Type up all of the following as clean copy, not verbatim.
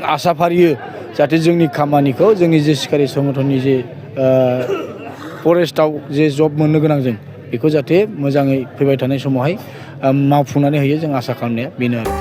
आसा फारियो जाहाथे जोंनि खामानिखौ जोंनि जे सिखारि संगठननि जे फरेस्टआव जे जब मोननो गोनां जों बेखौ जाहाथे मोजाङै फैबाय थानाय समावहाय मावफुंनानै होयो जों आसा खालामनाया बेनो आरो।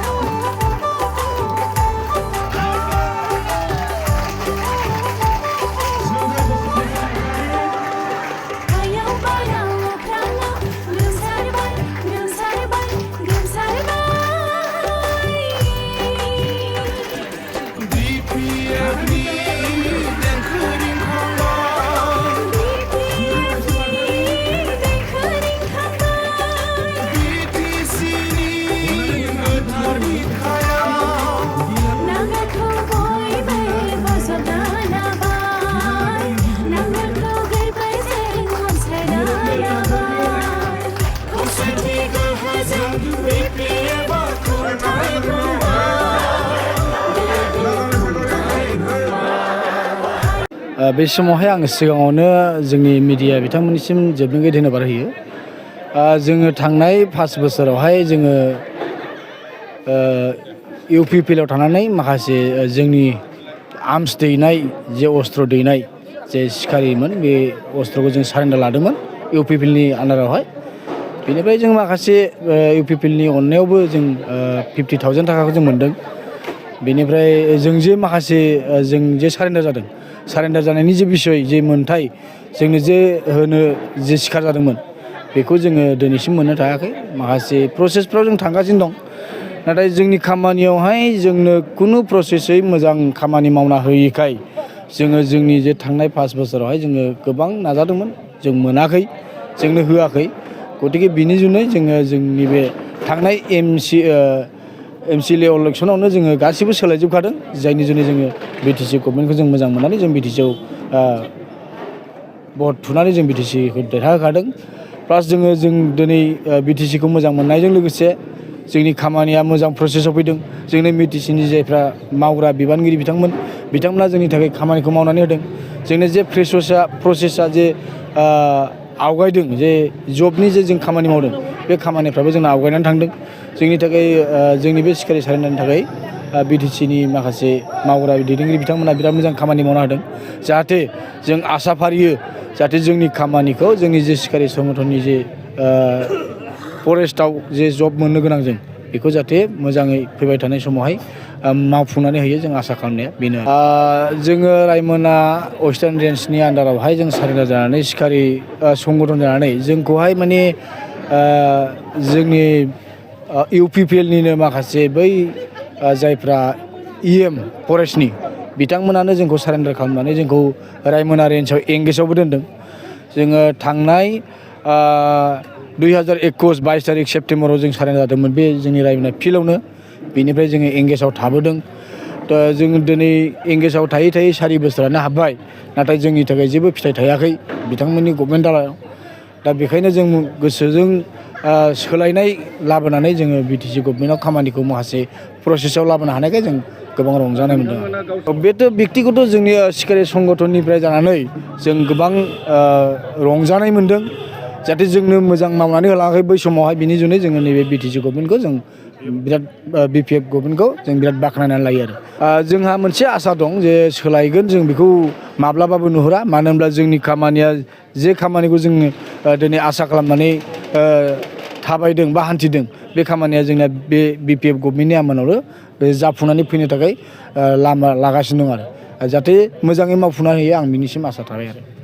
बे समावहाय आङो सिगाङावनो जोंनि मिडिया बिथांमोननिसिम जोबनो धन्यबाद होयो। जोङो थांनाय 5 बोसोरावहाय जोङो इउपिपिएलआव थांनानै माखासे जोंनि आर्म्स दैनाय जे अस्त्र दैनाय जे सिखारिमोन बे अस्त्रखौ जों सारेन्डार लादोंमोन इउपिपिएलनि आन्डारावहाय। बेनिफ्राय जों माखासे इउपिपिएलनि अननायावबो जों 50,000 थाखाखौ जों मोन्दों। बेनिफ्राय जों जे माखासे जों जे सारेन्डार जादों सारेन्डार जानायनि जे बिसय जे मोन्थाय जोंनो जे होनो जे सिखार जादोंमोन बेखौ जोङो दिनैसिम मोननो थायाखै। माखासे प्रसेसफ्राव जों थांगासिनो दं, नाथाय जोंनि खामानियावहाय जोंनो खुनु प्रसेसै मोजां खामानि मावना होयैखाय जोङो जोंनि जे थांनाय 5 बोसोरावहाय जोङो गोबां नाजादोंमोन, जों मोनाखै, जोंनो होआखै। गतिके बिनि जुनै जोङो जोंनि बे थांनाय एमसिएलए इलेक्सनावनो जोङो गासिबो सोलायजोबखादों, जायनि जुनै जोङो बिटिसि गभर्नमेन्टखौ जों मोजां मोननानै जों बिटिसिआव भट थुनानै जों बिटिसिखौ देरहाहोखादों। प्लास जों दिनै बिटिसिखौ मोजां मोननायजों लोगोसे जोंनि खामानिया मोजां प्रसेसआव फैदों। जोंनि बिटिसिनि जायफ्रा मावग्रा बिबानगिरि बिथांमोना जोंनि थाखाय खामानिखौ मावनानै होदों। जोंनि जे प्रसेसा जे आवगायदों, जे जबनि जे जों खामानि मावदों बे खामानिफ्राबो जोंना आवगायनानै थांदों। जोंनि थाखाय जोंनि बे सिखारि सारेन्डारनि थाखाय बिटिसिनि माखासे मावग्रा दैदेनगिरि बिथांमोना बिराद मोजां खामानि मावना होदों। जाहाथे जों आसा फारियो जाहाथे जोंनि खामानिखौ जोंनि जे सिखारि संगठननि जे फरेस्टआव जे जब मोननो गोनां जों बेखौ जाहाथे मोजाङै फैबाय थानाय समावहाय मावफुंनानै होयो जों आसा खालामनाया बेनो। जोङो रायमना वेस्टार्न रेन्जनि आन्डारावहाय जों सारेन्डार जानानै सिखारि संगठन जानानै जोंखौहाय माने जोंनि इउपिपिएलनिनो माखासे बै जायफ्रा इएम फरेस्टनि बिथांमोनानो जोंखौ सारेन्डार खालामनानै जोंखौ रायमना रेन्जआव एंगेजआवबो दोनदों। जोङो थांनाय 2021-22 तारिख सेप्तेम्बराव जों सारेन्डार जादोंमोन बे जोंनि रायमना फिल्डआवनो। बेनिफ्राय जोङो एंगेजआव थाबोदों। दा जों दिनै एंगेजआव थायै 4 बोसोरानो हाबबाय, नाथाय जोंनि थाखाय जेबो फिथाइ थायाखै बिथांमोननि गभर्नमेन्ट दालायाव। दा बेखायनो जों गोसोजों सोलायनाय लाबोनानै जोङो बिटिसि गभर्नमेन्टआव खामानिखौ माखासे प्रसेसआव लाबोनो हानायखाय जों गोबां रंजानाय मोनदों। बेथ' बेक्तिगत जोंनि सिखारि संगठननिफ्राय जानानै जों गोबां रंजानाय मोनदों। जाहाथे जोंनो मोजां मावनानै होलाङाखै बै समावहाय, बिनि जुनै जोङो नैबे बिटिसि गभर्नमेन्टखौ जों बिराद बिपिएफ गभर्नमेन्टखौ जों बिराद बाख्नायनानै लायो आरो। जोंहा मोनसे आसा दं जे सोलायगोन, जों बेखौ माब्लाबाबो नुहुरा। मानो होनब्ला जोंनि खामानिया जे खामानिखौ जोङो दिनै आसा खालामनानै थाबायदों बा हान्थिदों बे खामानिया जोंना बे बिपिएफ गभर्नमेन्टनि आमानावनो जाफुंनानै फैनो थाखाय लामा लागासिनो दं आरो। जाहाथे मोजाङै मावफुंनानै होयो आं बिनिसिम आसा थाबाय आरो।